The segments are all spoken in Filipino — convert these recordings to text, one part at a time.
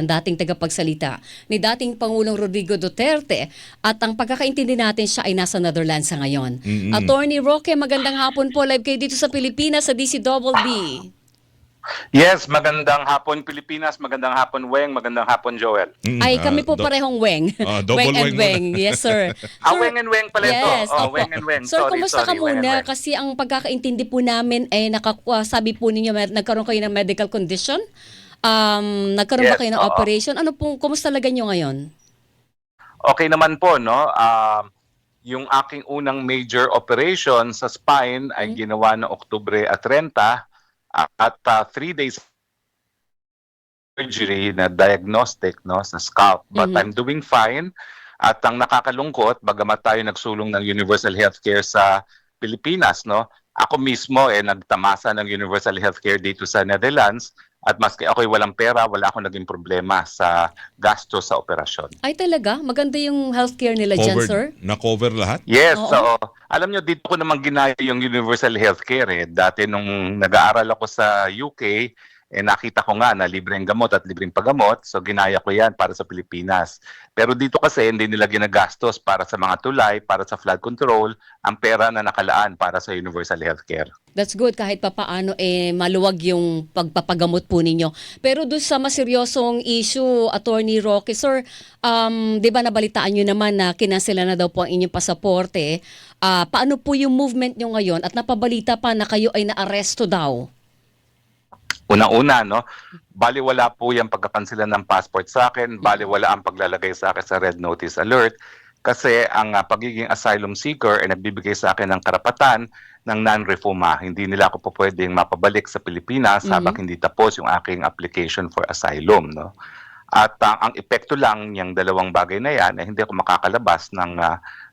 ang dating tagapagsalita ni dating Pangulong Rodrigo Duterte at ang pagkakaintindi natin siya ay nasa Netherlands sa ngayon. Mm. Attorney Roque, magandang hapon po. Live kayo dito sa Pilipinas sa DCBB. Yes, magandang hapon Pilipinas, magandang hapon Weng, magandang hapon Joel. Ay, kami po parehong Weng. double Weng and Weng Weng. muna. Yes, sir. Weng and Weng pala ito. Yes, opo. Weng and Weng. Sir, Sorry, kumusta ka Weng and muna? Weng. Kasi ang pagkakaintindi po namin ay sabi po ninyo nagkaroon kayo ng medical condition. Nagkaroon ba Yes, kayo ng oo. operation? Ano pong, kumusta talaga nyo ngayon? Okay naman po, no? Yung aking unang major operation sa spine ay ginawa noong Oktubre 30 at 3 days surgery na diagnostic, no, sa scalp. But I'm doing fine. At ang nakakalungkot, bagamat tayo nagsulong ng universal healthcare sa Pilipinas, no, ako mismo nagtamasa ng universal healthcare dito sa Netherlands. At maski ako'y walang pera, wala akong naging problema sa gasto sa operasyon. Ay talaga? Maganda yung healthcare nila dyan, sir? Na-cover lahat? Yes, Oo. so alam nyo, dito ko naman ginaya yung universal healthcare. Dati nung nag-aaral ako sa UK, nakita ko nga na libreng gamot at libreng paggamot. So ginaya ko yan para sa Pilipinas. Pero dito kasi hindi nila ginagastos para sa mga tulay, para sa flood control, ang pera na nakalaan para sa universal healthcare. That's good kahit papaano maluwag yung pagpapagamot po ninyo. Pero doon sa mas seryosong issue, Attorney Roque, sir, 'di ba nabalitaan niyo naman na kinansela na daw po ang inyong pasaporte? Paano po yung movement niyo ngayon at napabalita pa na kayo ay naaresto daw? Una-una, no, baliwala po yung pagkakansilan ng passport sa akin, baliwala ang paglalagay sa akin sa red notice alert, kasi ang pagiging asylum seeker ay nagbibigay sa akin ng karapatan ng non-refuma. Hindi nila ako po pwedeng mapabalik sa Pilipinas habang hindi tapos yung aking application for asylum, no. At ang epekto lang yung dalawang bagay na yan ay hindi ako makakalabas ng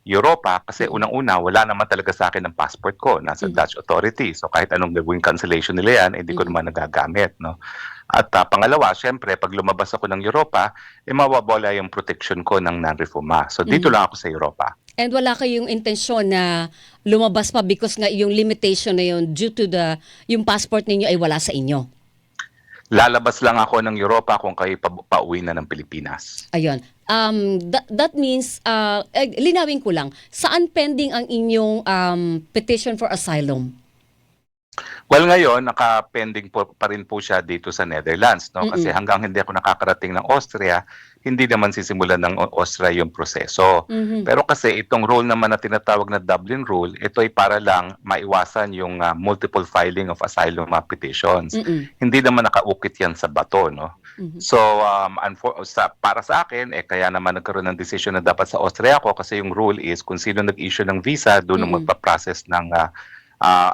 Europa kasi unang-una wala naman talaga sa akin ng passport ko, nasa Dutch authority. So kahit anong gagawing cancellation nila yan, hindi ko naman nagagamit, no. At pangalawa, syempre pag lumabas ako ng Europa, mawawala yung protection ko ng non-refuma. So dito lang ako sa Europa. And wala kayong intensyon na lumabas pa because nga yung limitation na yun due to yung passport ninyo ay wala sa inyo? Lalabas lang ako ng Europa kung kayo pauwi na ng Pilipinas. Ayun. That means, linawin ko lang, saan pending ang inyong petition for asylum? Well, ngayon, naka-pending pa rin po siya dito sa Netherlands, no? Kasi hanggang hindi ako nakakarating ng Austria, hindi naman sisimulan ng Austria yung proseso. Pero kasi itong rule naman na tinatawag na Dublin Rule, ito ay para lang maiwasan yung multiple filing of asylum petitions. Hindi naman nakaukit yan sa bato, no? So, para sa akin, kaya naman nagkaroon ng decision na dapat sa Austria ako kasi yung rule is kung sino nag-issue ng visa, doon ang magpa-process ng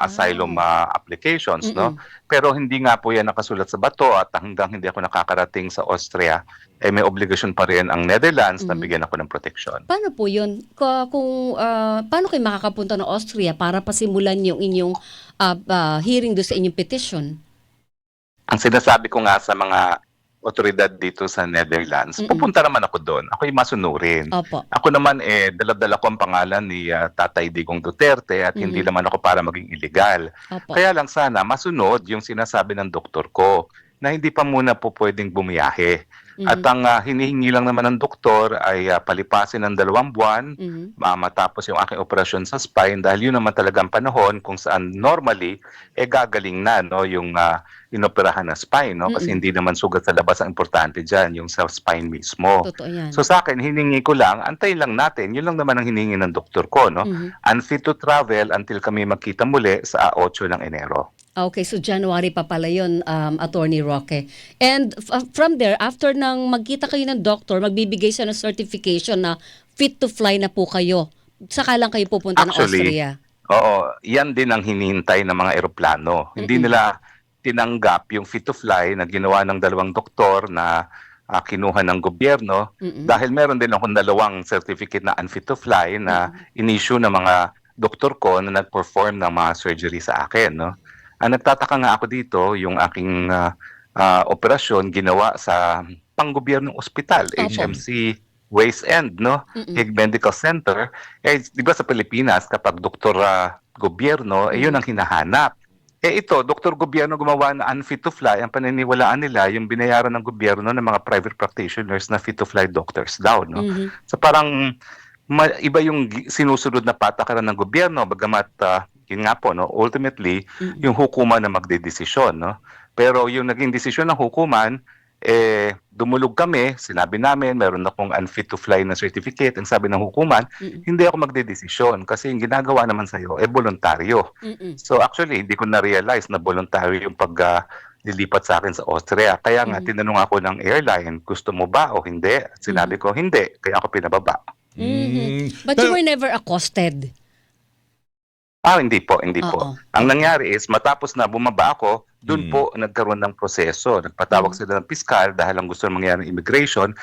asylum applications, no? Pero hindi nga po yan nakasulat sa bato at hanggang hindi ako nakakarating sa Austria, may obligasyon pa rin ang Netherlands na bigyan ako ng protection. Paano po yun? Paano kayo makakapunta ng Austria para pasimulan yung inyong hearing doon sa inyong petition? Ang sinasabi ko nga sa mga otoridad dito sa Netherlands, pupunta naman ako doon. Ako'y masunurin. Opo. Ako naman, dala-dala ko ang pangalan ni Tatay Digong Duterte at hindi naman ako para maging illegal. Opo. Kaya lang sana masunod yung sinasabi ng doktor ko na hindi pa muna po pwedeng bumiyahe. At ang hinihingi lang naman ng doktor ay palipasin ng 2 buwan matapos yung aking operasyon sa spine dahil yun naman talagang panahon kung saan normally gagaling na, no, yung inoperahan na spine, no, kasi hindi naman sugat sa labas ang importante dyan, yung sa spine mismo. Totoo yan. So sa akin, hiningi ko lang, antayin lang natin, yun lang naman ang hiningi ng doktor ko, no, unfit to travel until kami magkita muli sa 8 ng Enero. Okay, so January pa pala yun, Attorney Roque. And from there, after nang magkita kayo ng doctor, magbibigay siya ng certification na fit to fly na po kayo. Saka lang kayo pupunta ng Austria. Oo, yan din ang hinihintay ng mga eroplano. Hindi nila tinanggap yung fit to fly na ginawa ng 2 doktor na kinuha ng gobyerno dahil meron din akong 2 certificate na unfit to fly na in-issue ng mga doktor ko na nag-perform ng mga surgery sa akin, no? Ang nagtataka nga ako dito, yung aking operasyon ginawa sa panggobyernong ospital, HMC Waste End, no? Hague Medical Center. Di ba sa Pilipinas, kapag doktor gobyerno, yun ang hinahanap. Ito, doktor gobyerno gumawa na unfit to fly. Ang paniniwalaan nila, yung binayaran ng gobyerno ng mga private practitioners na fit to fly doctors daw, no? Mhm. So parang iba yung sinusunod na patakaran ng gobyerno, bagamat yun nga po, no, ultimately, Mm. yung hukuman na magdedesisyon, no? Pero yung naging desisyon ng hukuman, dumulog kami, sinabi namin, meron akong unfit to fly na certificate. Ang sabi ng hukuman, Mm. hindi ako magdedesisyon kasi yung ginagawa naman sa'yo, voluntaryo. Mm. So actually, hindi ko na-realize na voluntaryo yung lilipat sa akin sa Austria. Kaya nga, Mhm. tinanong ako ng airline, gusto mo ba o hindi? At sinabi ko, hindi. Kaya ako pinababa. Mhm. But you Pero were never accosted. Hindi po, hindi po. Oo. Ang Okay. nangyari is, matapos na bumaba ako, doon Mm. po nagkaroon ng proseso. Nagpatawag sila ng piskal dahil ang gusto mangyari ng immigration,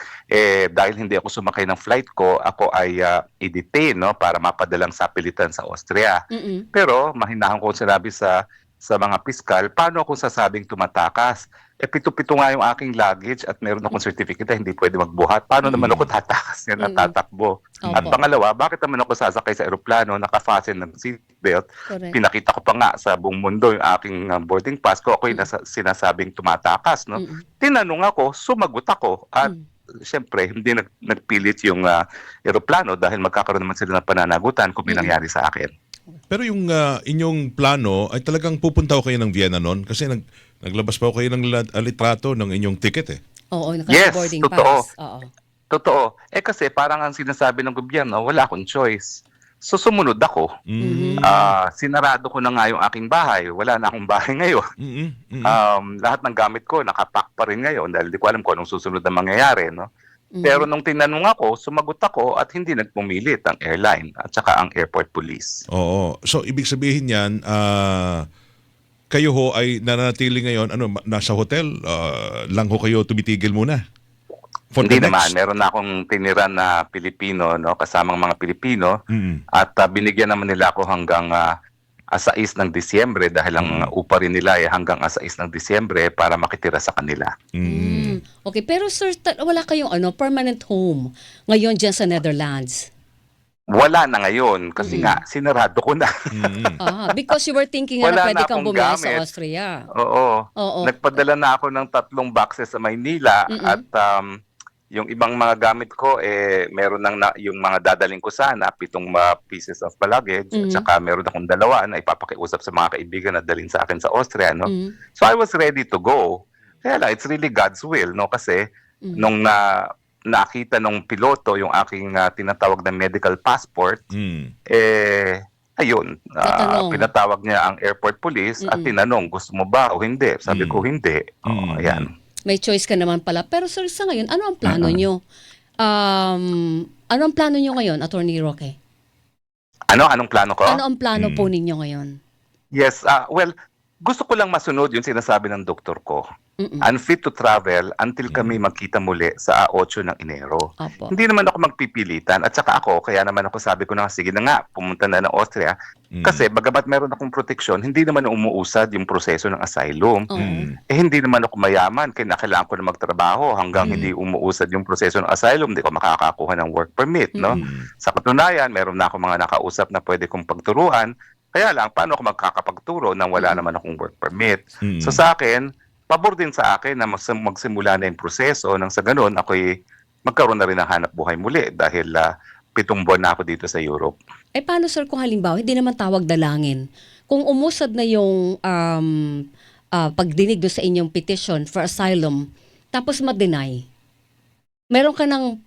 dahil hindi ako sumakay ng flight ko, ako ay i-detain, no, para mapadalang sapilitan sa Austria. Mm. Pero mahinahan ko sinabi sa mga piskal, paano ako sasabing tumatakas? Pito-pito nga yung aking luggage at meron akong certificate na hindi pwede magbuhat. Paano naman ako tatakas yan at tatakbo? At Opo. pangalawa, bakit naman ako sasakay sa eroplano, naka-fasten ng seatbelt? Correct. Pinakita ko pa nga sa buong mundo yung aking boarding pass ko. Ako'y sinasabing tumatakas. No? Mm. Tinanong ako, sumagot ako. At siyempre, hindi nagpilit yung eroplano dahil magkakaroon naman sila ng pananagutan kung may nangyari sa akin. pero yung inyong plano ay talagang pupunta ko kayo ng Vienna noon kasi naglabas pa kayo ng litrato ng inyong ticket eh. Oo, Yes, naka-boarding totoo. pass. Oo. Totoo. Kasi parang ang sinasabi ng gobyerno, wala akong choice. So sumunod ako. Mhm. Sinarado ko na nga yung aking bahay. Wala na akong bahay ngayon. Mm-mm. Mm-mm. Lahat ng gamit ko nakapack pa rin ngayon dahil di ko alam kung anong susunod na mangyayari. No? Pero nung tinanong ako, sumagot ako at hindi nagpumilit ang airline at saka ang airport police. Oo. So ibig sabihin niyan, kayo ho ay nananatili ngayon nasa hotel lang ho kayo tumitigil muna. For Hindi the naman, next- meron na akong tiniran na Pilipino, no, kasamang mga Pilipino Mm-mm. at binigyan naman nila ako hanggang 6 ng Disyembre dahil ang upa rin nila ay hanggang 6 ng Disyembre para makitira sa kanila. Mm. Okay, pero sir, wala kayong permanent home ngayon diyan sa Netherlands. Wala na ngayon kasi nga sinarado ko na. Mm-mm. Because you were thinking na Wala pwede na kang akong bumili sa gamit. Austria. Oo. Oo. Nagpadala na ako ng 3 boxes sa Maynila at yung ibang mga gamit ko meron yung mga dadaling ko sana 7 pieces of luggage at saka meron akong 2 na ipapakiusap sa mga kaibigan na dalhin sa akin sa Austria, no. So I was ready to go. Kaya lang, it's really God's will, no, kasi nung nakita nung piloto yung aking tinatawag na medical passport, Mm. ayun, Tatanong. pinatawag niya ang airport police at tinanong, gusto mo ba o hindi? Sabi ko, hindi. Ayan. May choice ka naman pala. Pero sir, sa ngayon, ano ang plano nyo? Ano ang plano nyo ngayon, Attorney Roque? Anong plano ko? Ano ang plano po ninyo ngayon? Yes, well, gusto ko lang masunod yung sinasabi ng doktor ko. Unfit to travel until kami magkita muli sa 8 ng Enero. Opo. Hindi naman ako magpipilitan at saka ako, kaya naman ako sabi ko na sige na nga, pumunta na ng Austria. Kasi bagamat meron akong proteksyon, hindi naman umuusad yung proseso ng asylum. Oo. Hindi naman ako mayaman, kaya kailangan ko na magtrabaho hanggang hindi umuusad yung proseso ng asylum, hindi ko makakakuha ng work permit, no? Sa katunayan, meron na ako mga nakausap na pwede kong pagturuan. Kaya lang, paano ako magkakapagturo nang wala naman akong work permit? So sa akin, pabor din sa akin na magsimula na yung proseso nang sa ganun, ako'y magkaroon na rin ng hanap buhay muli dahil 7 buwan na ako dito sa Europe. Paano sir kung halimbawa, hindi naman tawag dalangin? Kung umusad na yung pagdinig doon sa inyong petition for asylum, tapos ma-deny, meron ka ng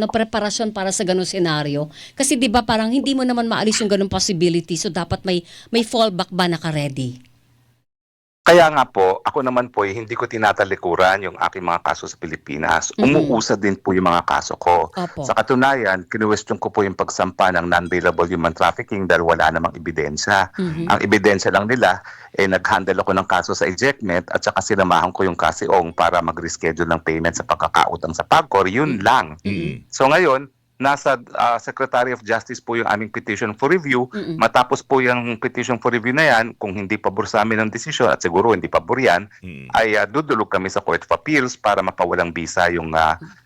preparasyon para sa ganung senaryo? Kasi di ba parang hindi mo naman maalis yung ganung possibility, so dapat may fallback ba naka-ready? Kaya nga po, ako naman po hindi ko tinatalikuran yung aking mga kaso sa Pilipinas. Umuusad din po yung mga kaso ko. Opo. Sa katunayan, kinuwestiyon ko po yung pagsampa ng non-bailable human trafficking dahil wala namang ebidensya. Ang ebidensya lang nila, nag-handle ako ng kaso sa ejectment at saka sinamahan ko yung kasiong para mag-reschedule ng payment sa pagkakautang sa PAGCOR. Yun lang. So ngayon, nasa Secretary of Justice po yung aming petition for review. Matapos po yung petition for review na yan, kung hindi pabor sa amin ang desisyon, at siguro hindi pabor yan, ay dudulog kami sa Court of Appeals para mapawalang bisa yung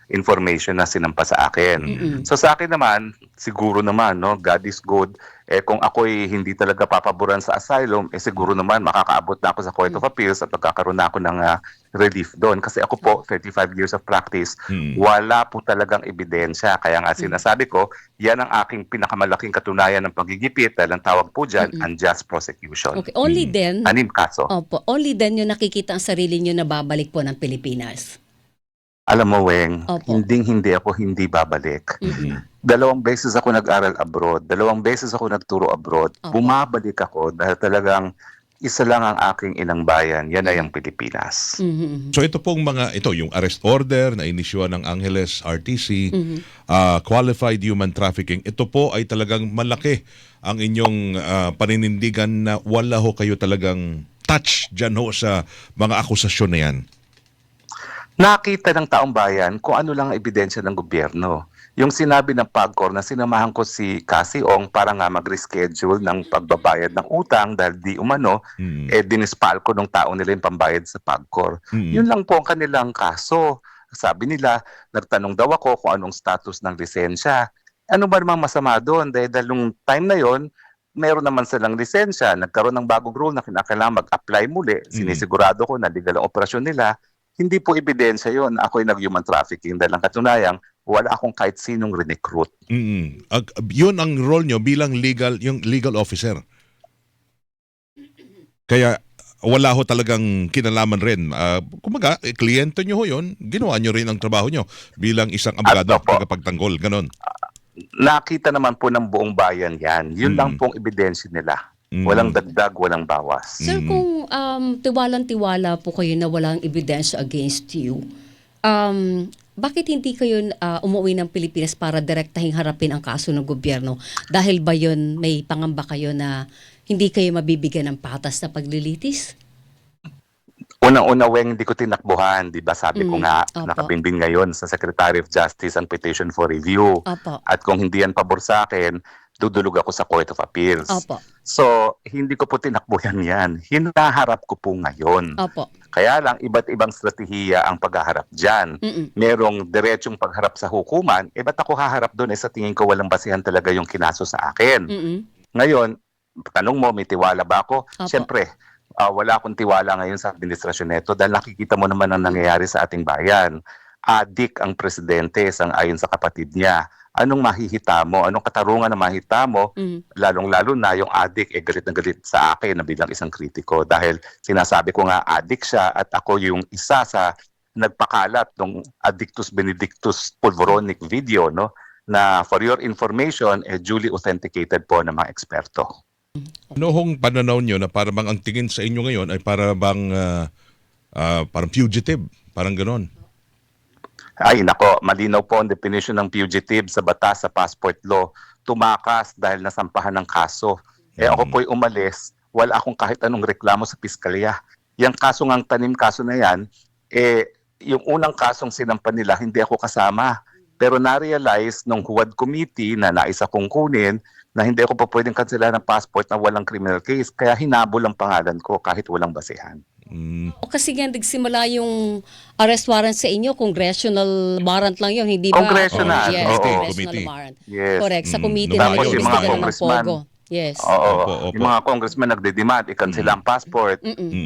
information na sinampa sa akin. So sa akin naman, siguro naman, no, God is good. Kung ako'y hindi talaga papaboran sa asylum, siguro naman makakaabot na ako sa Court of Appeals at magkakaroon na ako ng relief doon. Kasi ako po, 35 years of practice, wala po talagang ebidensya. Kaya nga sinasabi ko, yan ang aking pinakamalaking katunayan ng paggigipit dahil ang tawag po dyan, unjust prosecution. Okay, only then, Anim kaso. opo, only then yung nakikita ang sarili nyo na babalik po ng Pilipinas. Alam mo, Weng, Opo. hindi ako hindi babalik. 2 beses ako nag-aral abroad, 2 beses ako nagturo abroad. Opo. Bumabalik ako dahil talagang isa lang ang aking inang bayan, yan ay ang Pilipinas. So ito pong yung arrest order na inisyuhan ng Angeles RTC, qualified human trafficking, ito po ay talagang malaki ang inyong paninindigan na wala ho kayo talagang touch dyan ho sa mga akusasyon na yan. Nakita ng taong bayan kung ano lang ang ebidensya ng gobyerno. Yung sinabi ng PAGCOR na sinamahan ko si Cassie Ong para nga mag-reschedule ng pagbabayad ng utang dahil di umano, dinispal ko ng tao nila yung pambayad sa PAGCOR. Yun lang po ang kanilang kaso. Sabi nila, nagtanong daw ako kung anong status ng lisensya. Ano ba namang masama doon? Dahil nung time na yon, meron naman silang lisensya. Nagkaroon ng bagong rule na kinakailangan mag-apply muli. Sinisigurado ko na legal ang operasyon nila. Hindi po ebidensya yon na ako'y nag-human trafficking dahil ang katunayang wala akong kahit sinong recruit. Yun ang role nyo bilang legal officer. Kaya wala ho talagang kinalaman rin. Kumaga, kliyente nyo ho yun, ginawa nyo rin ang trabaho nyo bilang isang abogado At opo. tagapagtanggol, ganon. Nakita naman po ng buong bayan yan. Yun lang pong ebidensya nila. Walang dagdag, walang bawas. Sir, kung tiwalang-tiwala po kayo na walang ebidensya against you, bakit hindi kayo umuwi ng Pilipinas para direktahing harapin ang kaso ng gobyerno? Dahil ba yun, may pangamba kayo na hindi kayo mabibigyan ng patas na paglilitis? Unang-una, Weng, hindi ko tinakbuhan. Di ba sabi ko nga, Opo. nakabinbin ngayon sa Secretary of Justice ang petition for review. Opo. At kung hindi yan pabor sa akin, dudulog ako sa Court of Appeals. Opo. So, hindi ko po tinakbuhan yan. Hinaharap ko po ngayon. Opo. Kaya lang, iba't ibang strategiya ang paghaharap dyan. Merong diretsong pagharap sa hukuman, ba't ako haharap doon? Sa tingin ko walang basihan talaga yung kinaso sa akin. Ngayon, tanong mo, may tiwala ba ako? Opo. Siyempre, wala akong tiwala ngayon sa administrasyon nito dahil nakikita mo naman ang nangyayari sa ating bayan. Adik ang presidente ayon sa kapatid niya. Anong mahihita mo? Anong katarungan na mahita mo? Lalong-lalo na yung adik galit na galit sa akin na bilang isang kritiko dahil sinasabi ko nga adik siya at ako yung isa sa nagpakalat ng Addictus Benedictus Pulveronic video, no, na for your information, duly authenticated po ng mga eksperto. Ano hong pananaw nyo na para bang ang tingin sa inyo ngayon ay para bang parang fugitive, parang ganon? Ay, nako, malinaw po ang definition ng fugitive sa batas sa passport law. Tumakas dahil nasampahan ng kaso. Ako po'y umalis, wala akong kahit anong reklamo sa piskalya. Yung kaso ngang tanim kaso na yan, yung unang kasong sinampan nila, hindi ako kasama. Pero na-realize nung Huwad Committee na nais akong kunin, na hindi ako pa pwedeng kansela ng passport na walang criminal case. Kaya hinabol ang pangalan ko kahit walang basehan. O kasi nga nagsimula yung arrest warrant sa inyo, congressional warrant lang yun, hindi ba? Congressional, Yes, oo. congressional Committee. warrant. Yes. Correct, sa committee Tapos na yung mga nag-imbestiga ng congressman, Pogo. Yes. Oo, Opo. yung mga congressman nagde-demand, i-cancel ang passport.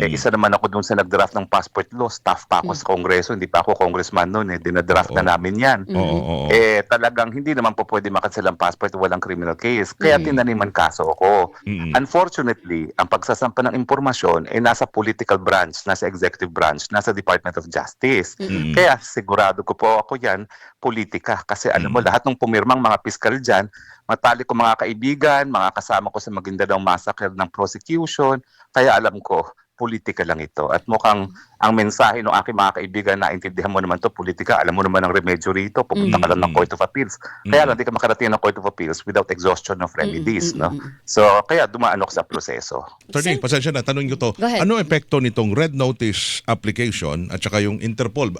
Isa naman ako dun sa nag-draft ng passport law. Staff pa ako sa Kongreso, hindi pa ako congressman noon. Dinadraft na namin yan. Oo. Talagang hindi naman po pwede makancel ang passport walang criminal case. Kaya tinaniman kaso ako. Unfortunately, ang pagsasampa ng impormasyon nasa political branch, nasa executive branch, nasa Department of Justice. Kaya sigurado ko po ako yan, politika. Kasi alam mo, lahat ng pumirmang mga piskal dyan, matalik ko mga kaibigan, mga kasama ko sa Maguindanao Massacre ng prosecution, kaya alam ko, politika lang ito. At mukhang ang mensahe ng aking mga kaibigan, naintindihan mo naman to politika, alam mo naman ang remedyo rito, pupunta ka lang ng Court of Appeals. Kaya lang, di ka makarating ng Court of Appeals without exhaustion of remedies. No? So, kaya dumaan ako sa proseso. Attorney, pasensya na, tanong nyo to. Go ahead. Ano epekto nitong red notice application at saka yung Interpol?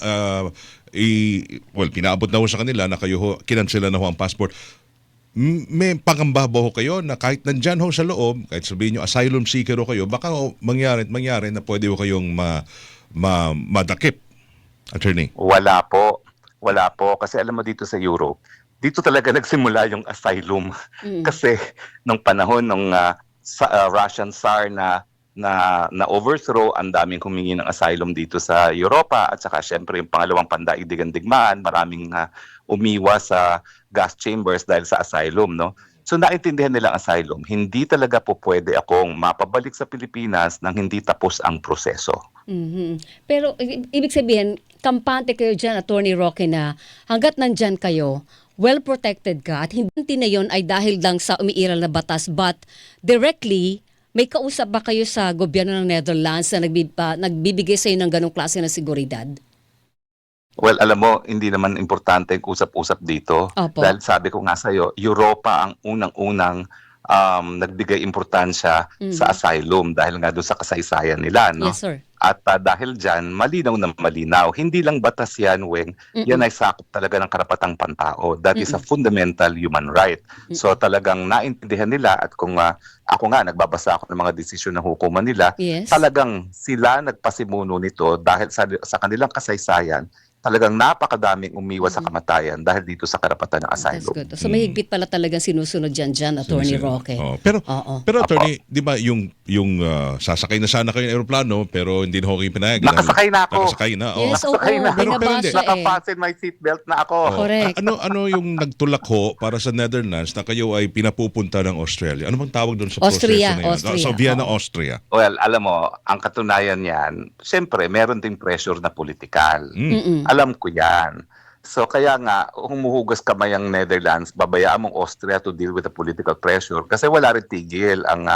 Pinaabot na ho sa kanila na kayo ho, kinansela na ho ang passport. May pangamba ba ho kayo na kahit nandyan ho sa loob, kahit sabihin nyo asylum seeker ho kayo, baka mangyari na pwede ho kayong madakip, attorney? Wala po. Wala po. Kasi alam mo dito sa Europe, dito talaga nagsimula yung asylum. Mm. Kasi nung panahon ng Russian Tsar na overthrow, ang daming humingi ng asylum dito sa Europa at saka syempre yung pangalawang pandaigdigang digmaan, maraming umiwas sa gas chambers dahil sa asylum, no? So naintindihan nila ang asylum. Hindi talaga po pwede akong mapabalik sa Pilipinas nang hindi tapos ang proseso. Mhm. Pero ibig sabihin, kampante kayo dyan, Attorney Roque, na hanggat nandyan kayo, well protected ka at hindi na yon ay dahil lang sa umiiral na batas, but directly, may kausap ba kayo sa gobyerno ng Netherlands na nagbibigay sa inyo ng ganong klase ng seguridad? Well, alam mo, hindi naman importante ang usap-usap dito. Opo. Dahil sabi ko nga sa'yo, Europa ang unang-unang nagbigay importansya sa asylum dahil nga doon sa kasaysayan nila. No? Yes, sir. At dahil dyan, malinaw na malinaw. Hindi lang batas yan, Weng. Yan ay sakop talaga ng karapatang pantao. That is a fundamental human right. So talagang naintindihan nila at kung ako nga, nagbabasa ako ng mga desisyon ng hukuman nila, Yes. talagang sila nagpasimuno nito dahil sa kanilang kasaysayan, talagang napakadaming umiwas sa kamatayan dahil dito sa karapatan ng That's asylum. good. So may higpit pala talagang sinusunod dyan, Attorney Roque. Oh, Oo. pero attorney, 'di ba yung sasakay na sana kayo ng eroplano pero hindi na ho kayo pinayagan. Nakasakay na ako. Nakasakay na. Oh. Yes, oo. Nakasakay na. Pero Binabasa hindi. eh. Nakafasten my seatbelt na ako. Oh. Correct. Ano yung nagtulak ho para sa Netherlands na kayo ay pinapupunta ng Australia? Ano bang tawag doon sa Austria, proseso na yan? Austria, Sa Vienna, oo. Austria. Well, alam mo, ang katunayan niyan, siyempre, meron ding pressure na politikal. Alam ko yan. So kaya nga, humuhugas kamay ang Netherlands, babayaan mong Austria to deal with the political pressure kasi wala rin tigil ang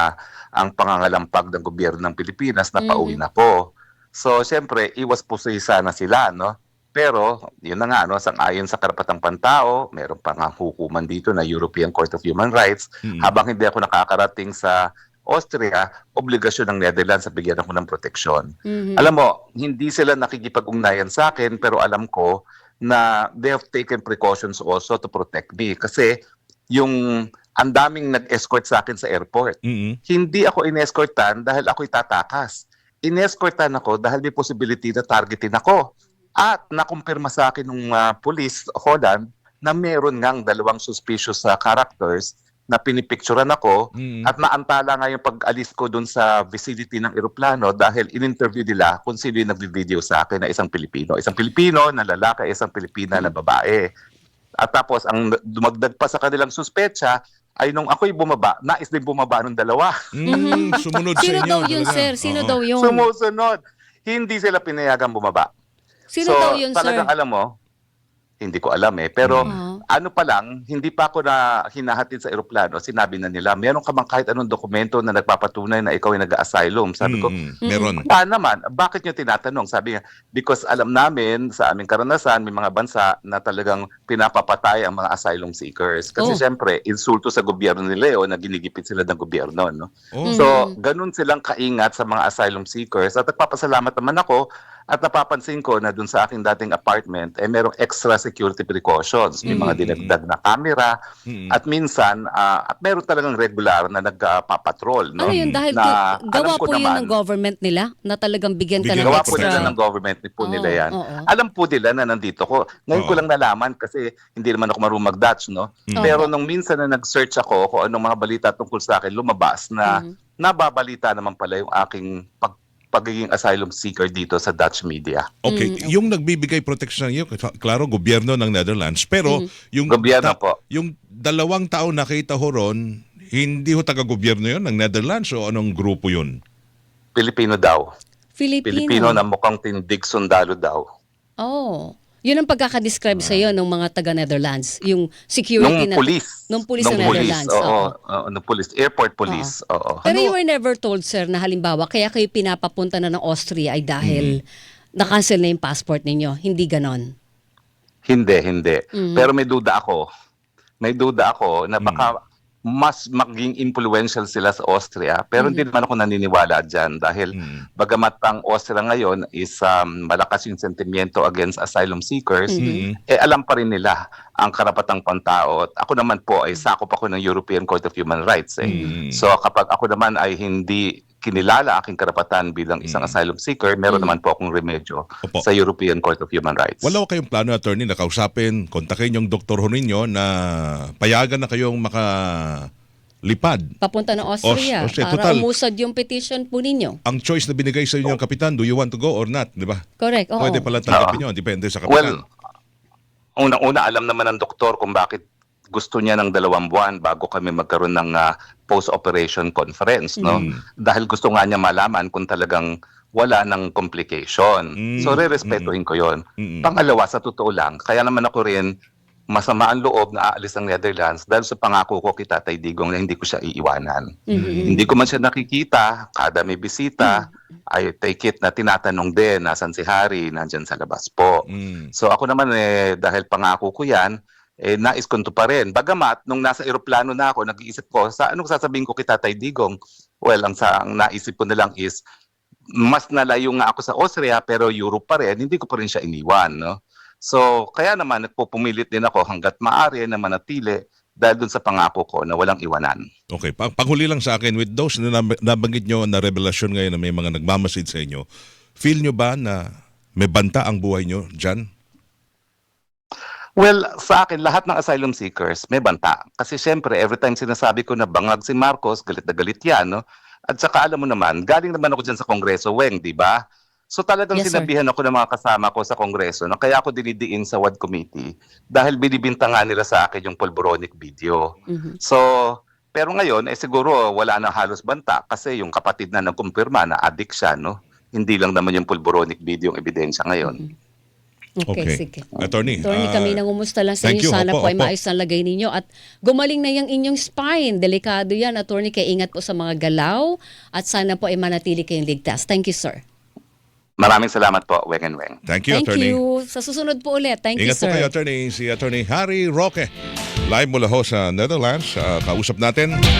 pangangalampag ng gobyerno ng Pilipinas na pauwi na po. So siyempre, iwas pusisa na sila, no? Pero, yun na nga, no, sang-ayon sa karapatang pantao, meron pa nga hukuman dito na European Court of Human Rights. Habang hindi ako nakakarating sa Austria, obligasyon ng Netherlands sa bigyan ako ng proteksyon. Alam mo, hindi sila nakikipag-ugnayan sa akin, pero alam ko na they have taken precautions also to protect me. Kasi yung ang daming nag-escort sa akin sa airport. Hindi ako in-escortan dahil ako'y tatakas. In-escortan ako dahil may possibility na targetin ako. At nakumpirma sa akin ng police Holland na meron ngang dalawang suspicious characters na pinipicturean ako at naantala nga yung pag-alis ko dun sa vicinity ng eroplano dahil in-interview nila kung sino yung nagbi-video sa akin na isang Pilipino. Isang Pilipino na lalaki, isang Pilipina na babae. At tapos, ang dumagdag pa sa kanilang suspecha ay nung ako'y bumaba, nais din bumaba ng dalawa. Sumunod sa Sino inyo. daw yun, talaga. sir? Sino Oo. daw yun? Sumusunod. Hindi sila pinayagang bumaba. Sino daw yun, sir? Talagang alam mo, hindi ko alam eh. Pero ano pa lang, hindi pa ako na hinahatid sa eroplano, sinabi na nila, meron ka bang kahit anong dokumento na nagpapatunay na ikaw ay nag-asylum? Sabi ko, Meron. naman, bakit nyo tinatanong? Sabi niya, because alam namin sa aming karanasan, may mga bansa na talagang pinapapatay ang mga asylum seekers. Kasi syempre, insulto sa gobyerno ni Leo na ginigipit sila ng gobyerno. No? So, ganun silang kaingat sa mga asylum seekers. At nagpapasalamat naman ako at napapansin ko na dun sa aking dating apartment, merong extra security precautions. May mga dinagdag na camera. At minsan, at meron talagang regular na nagpapatrol. No? Ano yun? Dahil Na, gawa alam ko po yun naman, ng government nila na talagang bigyan ka Bigyan ng gawa po extra. nila ng government po nila yan. Oo. Alam po nila na nandito ko. Ngayon ko lang nalaman kasi hindi naman ako marunong mag-Dutch, no? Pero nung minsan na nag-search ako kung anong mga balita tungkol sa akin, lumabas na nababalita naman pala yung aking pagiging asylum seeker dito sa Dutch media. Okay, yung nagbibigay protection niyo, klaro, gobyerno ng Netherlands. Pero yung Gobyerno po. yung 2 tao nakita ho ron, hindi ho taga-gobyerno yun ng Netherlands o anong grupo yun? Pilipino daw. Filipino. Pilipino na mukhang tindig sundalo daw. Oh. Yun ang pagkakadescribe sa iyo ng mga taga-Netherlands. Yung security Nung na... police. Nung police ng Netherlands. Oo, nung police. Airport police. Oo. Pero you were never told, sir, na halimbawa, kaya kayo pinapapunta na ng Austria ay dahil na-cancel na yung passport ninyo. Hindi ganon. Hindi. Pero may duda ako. Na baka mas maging influential sila sa Austria. Pero hindi naman ako naniniwala dyan dahil bagamat ang Austria ngayon is malakas yung sentimiento against asylum seekers, alam pa rin nila ang karapatang pantao. At ako naman po ay sakop ako ng European Court of Human Rights. So kapag ako naman ay hindi kinilala aking karapatan bilang isang asylum seeker, meron naman po akong remedyo Opo. sa European Court of Human Rights. Wala ko kayong plano, attorney, na kausapin, kontakin yung doktor ho ninyo na payagan na kayong makalipad. Papunta ng Austria, Austria, para total. umusad yung petition po ninyo. Ang choice na binigay sa inyo ng kapitan, do you want to go or not, di ba? Correct, oo. Pwede pala tanggapin nyo, depende sa kapitan. Well, unang-una alam naman ng doktor kung bakit gusto niya ng 2 buwan bago kami magkaroon ng post-operation conference, no? Dahil gusto nga niya malaman kung talagang wala ng complication. So, re-respetuhin ko yon. Pangalawa, sa totoo lang, kaya naman ako rin masama ang loob na aalis ng Netherlands dahil sa pangako ko kay Tatay Digong na hindi ko siya iiwanan. Hindi ko man siya nakikita, kada may bisita, I take it na tinatanong din, nasan si Harry, nandyan sa labas po. So ako naman dahil pangako ko yan, nais ko to pa rin. Bagamat, nung nasa eroplano na ako, nag-iisip ko, sa anong sasabihin ko kay Tatay Digong? Well, ang naisip ko na lang is, mas nalayo nga ako sa Austria, pero Europe pa rin, hindi ko pa rin siya iniwan, no? So, kaya naman, nagpupumilit din ako hanggat maaari na manatili dahil dun sa pangako ko na walang iwanan. Okay, panghuli lang sa akin, with those na nabanggit nyo na revelasyon ngayon na may mga nagmamasid sa inyo, feel nyo ba na may banta ang buhay nyo dyan? Well, sa akin, lahat ng asylum seekers may banta. Kasi syempre, every time sinasabi ko na bangag si Marcos, galit na galit yan, no? At saka alam mo naman, galing naman ako dyan sa Kongreso, Weng, di ba? So talagang Yes, sir. sinabihan ako ng mga kasama ko sa Kongreso na kaya ako dinidiin sa WAD Committee dahil binibintangan nila sa akin yung pulboronic video. So, pero ngayon, siguro wala na halos banta kasi yung kapatid na nagkumpirma na addict siya, no? Hindi lang naman yung pulboronic video yung ebidensya ngayon. Okay, Okay. sige. Attorney, Kami nangumusta lang sa thank inyo. you. Sana Opo, po ay opo. maayos ang lagay ninyo at gumaling na yung inyong spine. Delikado yan, attorney. Kaya ingat po sa mga galaw at sana po ay manatili kayong ligtas. Thank you, sir. Maraming salamat po, Weng and Weng. Thank you, Thank attorney. you. Sa susunod po ulit. Thank Ingat you, po sir. kayo, attorney. Si Attorney Harry Roque. Live mula ho sa Netherlands. Kausap natin